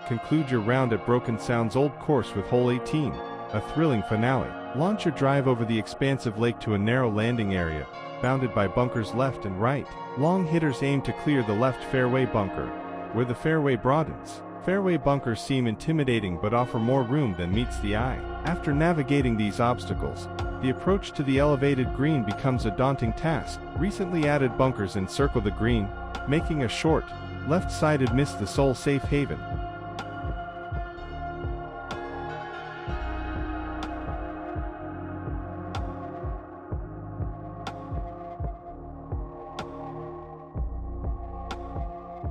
Conclude your round at Broken Sound's old course with hole 18, a thrilling finale. Launch your drive over the expansive lake to a narrow landing area, bounded by bunkers left and right. Long hitters aim to clear the left fairway bunker, where the fairway broadens. Fairway bunkers seem intimidating but offer more room than meets the eye. After navigating these obstacles, the approach to the elevated green becomes a daunting task. Recently added bunkers encircle the green, making a short, left-sided miss the sole safe haven.